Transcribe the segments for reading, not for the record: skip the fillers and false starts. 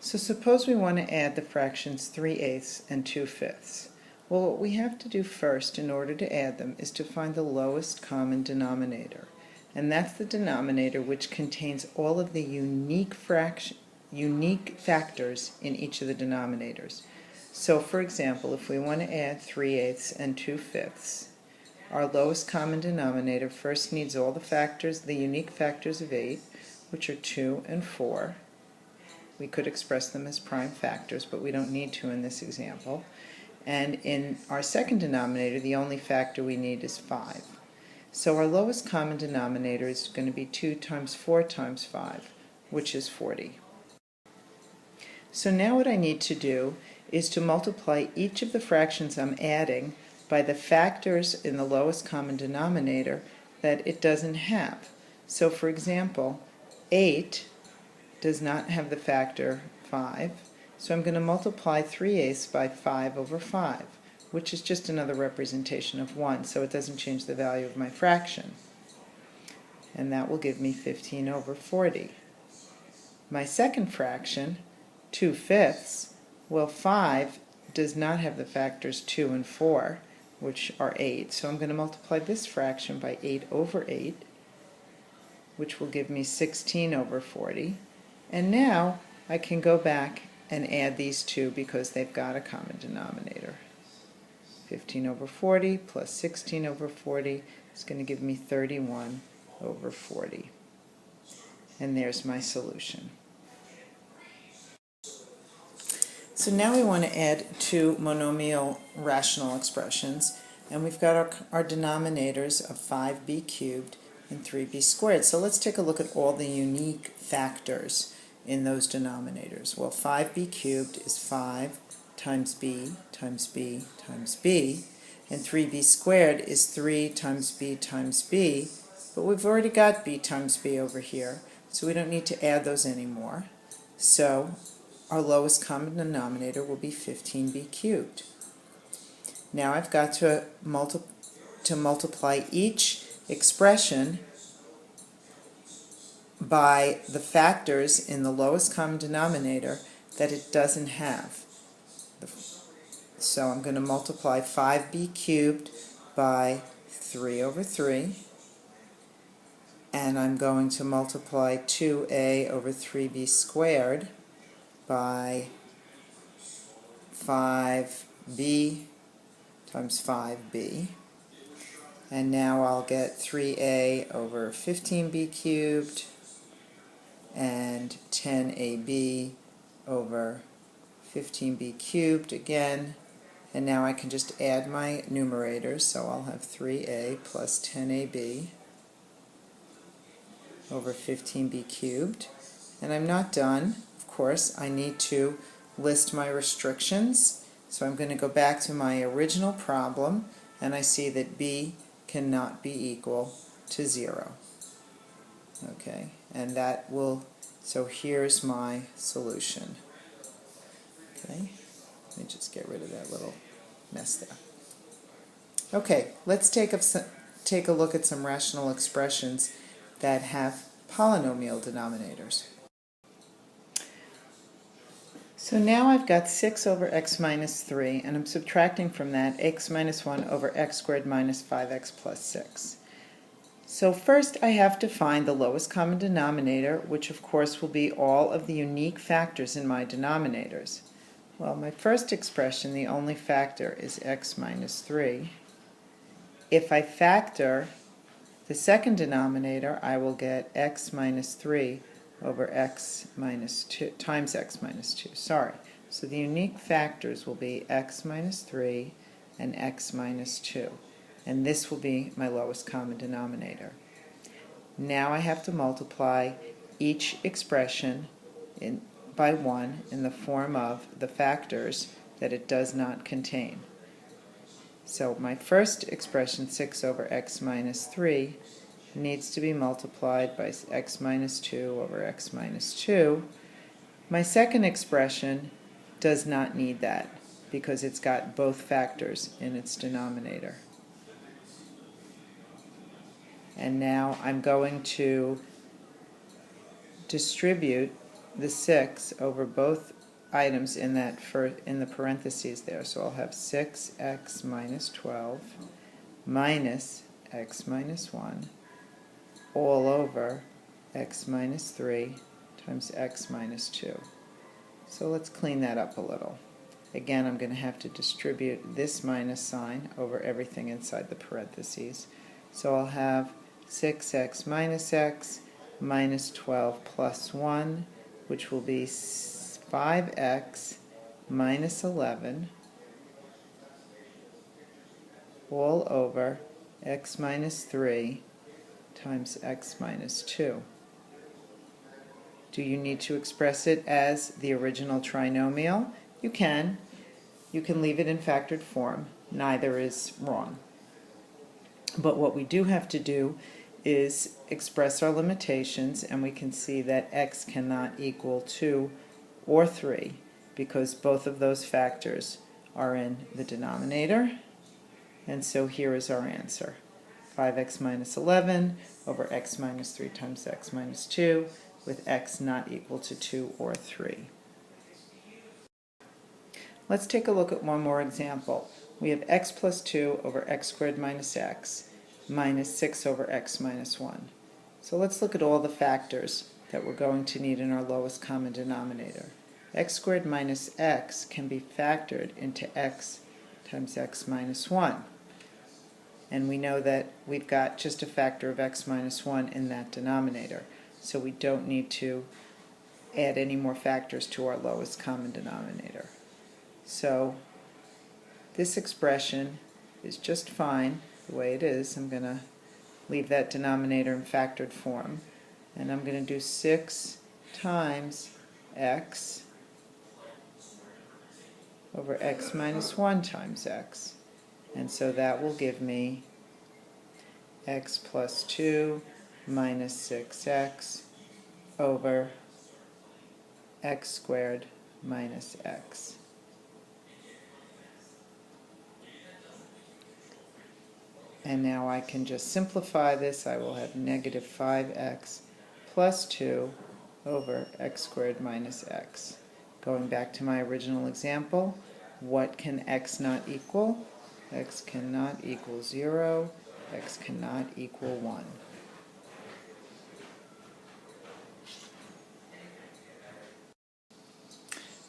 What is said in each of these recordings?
So suppose we want to add the fractions 3/8 and 2/5. Well, what we have to do first in order to add them is to find the lowest common denominator. And that's the denominator which contains all of the unique factors in each of the denominators. So for example, if we want to add 3/8 and 2/5, our lowest common denominator first needs all the unique factors of 8, which are 2 and 4. We could express them as prime factors, but we don't need to in this example. And in our second denominator, the only factor we need is 5. So our lowest common denominator is going to be 2 times 4 times 5, which is 40. So now what I need to do is to multiply each of the fractions I'm adding by the factors in the lowest common denominator that it doesn't have. So for example, 8 does not have the factor 5, so I'm going to multiply 3/8 by 5 over 5, which is just another representation of 1, so it doesn't change the value of my fraction. And that will give me 15 over 40. My second fraction, 2/5, well, 5 does not have the factors 2 and 4, which are 8, so I'm going to multiply this fraction by 8 over 8, which will give me 16 over 40. And now I can go back and add these two because they've got a common denominator. 15 over 40 plus 16 over 40 is going to give me 31 over 40. And there's my solution. So now we want to add two monomial rational expressions, and we've got our denominators of 5b cubed and 3b squared. So let's take a look at all the unique factors in those denominators. Well, 5b cubed is 5 times b times b times b, and 3b squared is 3 times b times b, but we've already got b times b over here, so we don't need to add those anymore. So our lowest common denominator will be 15b cubed. Now I've got to multiply each expression by the factors in the lowest common denominator that it doesn't have. So I'm going to multiply 5b cubed by 3 over 3, and I'm going to multiply 2a over 3b squared by 5b times 5b, and now I'll get 3a over 15b cubed and 10ab over 15b cubed again, and now I can just add my numerators, so I'll have 3a plus 10ab over 15b cubed. And I'm not done. Of course, I need to list my restrictions, so I'm going to go back to my original problem, and I see that b cannot be equal to 0. Okay, and that will, so here's my solution. Okay, let me just get rid of that little mess there. Okay, let's take a look at some rational expressions that have polynomial denominators. So now I've got 6 over x minus 3, and I'm subtracting from that x minus 1 over x squared minus 5x plus 6. So first I have to find the lowest common denominator, which of course will be all of the unique factors in my denominators. Well, my first expression, the only factor is x minus 3. If I factor the second denominator, I will get x minus 3 over x minus 2 times x minus 2. Sorry. So the unique factors will be x minus 3 and x minus 2. And this will be my lowest common denominator. Now I have to multiply each expression by 1 in the form of the factors that it does not contain. So my first expression, 6 over x minus 3, needs to be multiplied by x minus 2 over x minus 2. My second expression does not need that because it's got both factors in its denominator. And now I'm going to distribute the 6 over both items in the parentheses there. So I'll have 6x minus 12 minus x minus 1 all over x minus 3 times x minus 2. So let's clean that up a little. Again, I'm going to have to distribute this minus sign over everything inside the parentheses. So I'll have 6x minus 12 plus 1, which will be 5x minus 11 all over x minus 3 times x minus 2. Do you need to express it as the original trinomial? You can. You can leave it in factored form. Neither is wrong. But what we do have to do is express our limitations, and we can see that x cannot equal 2 or 3 because both of those factors are in the denominator. And so here is our answer. 5x minus 11 over x minus 3 times x minus 2, with x not equal to 2 or 3. Let's take a look at one more example. We have x plus 2 over x squared minus x minus 6 over x minus 1. So let's look at all the factors that we're going to need in our lowest common denominator. X squared minus x can be factored into x times x minus 1. And we know that we've got just a factor of x minus 1 in that denominator. So we don't need to add any more factors to our lowest common denominator. So this expression is just fine the way it is. I'm going to leave that denominator in factored form. And I'm going to do 6 times x over x minus 1 times x. And so that will give me x plus 2 minus 6x over x squared minus x. And now I can just simplify this. I will have negative 5x plus 2 over x squared minus x. Going back to my original example, what can x not equal? X cannot equal 0. X cannot equal 1.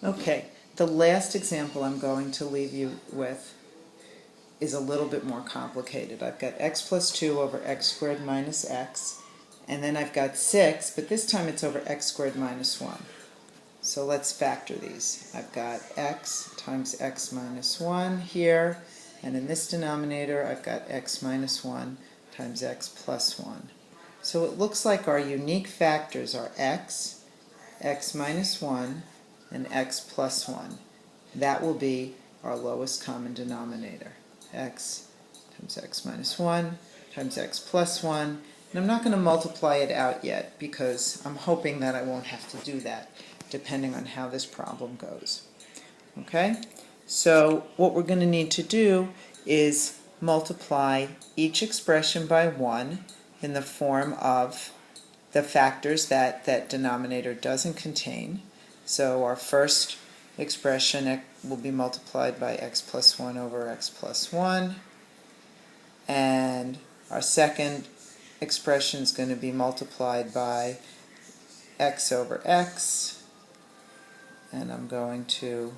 Okay, the last example I'm going to leave you with is a little bit more complicated. I've got x plus 2 over x squared minus x, and then I've got 6, but this time it's over x squared minus 1. So let's factor these. I've got x times x minus 1 here, and in this denominator I've got x minus 1 times x plus 1. So it looks like our unique factors are x, x minus 1, and x plus 1. That will be our lowest common denominator. X times x minus 1 times x plus 1. And I'm not going to multiply it out yet because I'm hoping that I won't have to do that depending on how this problem goes. Okay? So what we're going to need to do is multiply each expression by 1 in the form of the factors that that denominator doesn't contain. So our first expression will be multiplied by x plus 1 over x plus 1, and our second expression is going to be multiplied by x over x, and I'm going to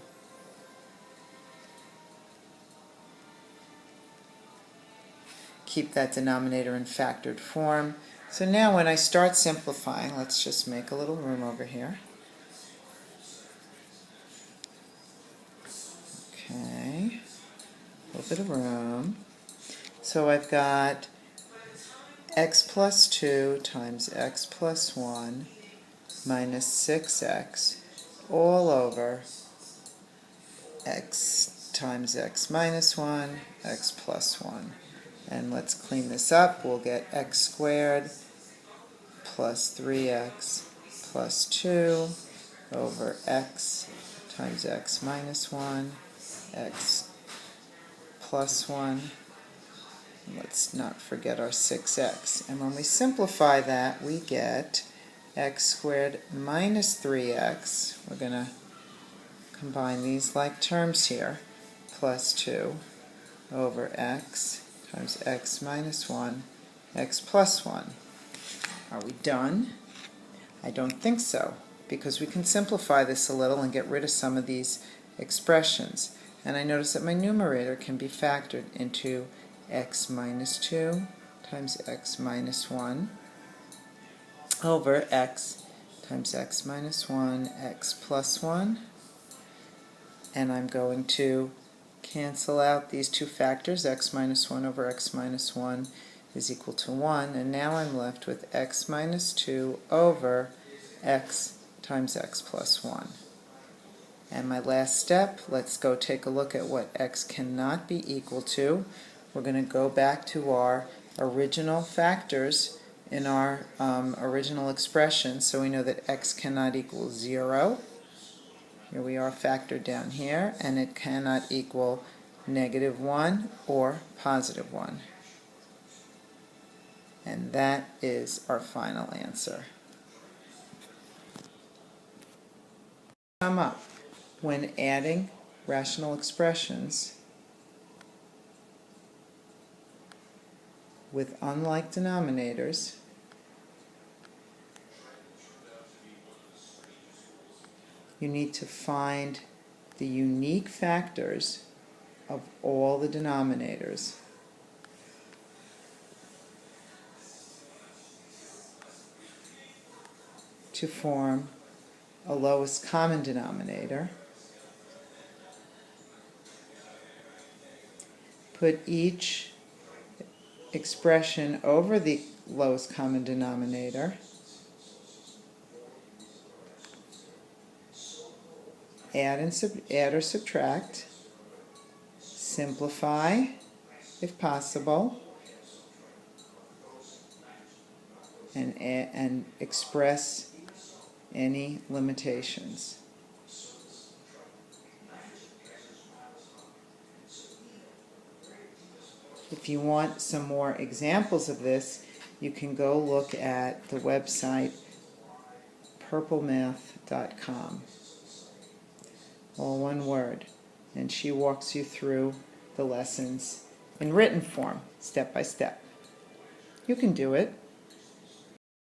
keep that denominator in factored form. So now when I start simplifying, let's just make a little room over here. Okay, a little bit of room. So I've got x plus 2 times x plus 1 minus 6x all over x times x minus 1, x plus 1. And let's clean this up. We'll get x squared plus 3x plus 2 over x times x minus 1, x plus 1. Let's not forget our 6x. And when we simplify that, we get x squared minus 3x, we're going to combine these like terms here, plus 2 over x times x minus 1, x plus 1. Are we done? I don't think so, because we can simplify this a little and get rid of some of these expressions. And I notice that my numerator can be factored into x minus 2 times x minus 1 over x times x minus 1, x plus 1. And I'm going to cancel out these two factors. X minus 1 over x minus 1 is equal to 1. And now I'm left with x minus 2 over x times x plus 1. And my last step, let's go take a look at what x cannot be equal to. We're going to go back to our original factors in our original expression, so we know that x cannot equal 0. Here we are factored down here, and it cannot equal -1 or +1. And that is our final answer. Sum up. When adding rational expressions with unlike denominators, you need to find the unique factors of all the denominators. To form a lowest common denominator. Put each expression over the lowest common denominator. Add or subtract. Simplify, if possible, and express any limitations. If you want some more examples of this, you can go look at the website purplemath.com. All one word. And she walks you through the lessons in written form, step by step. You can do it.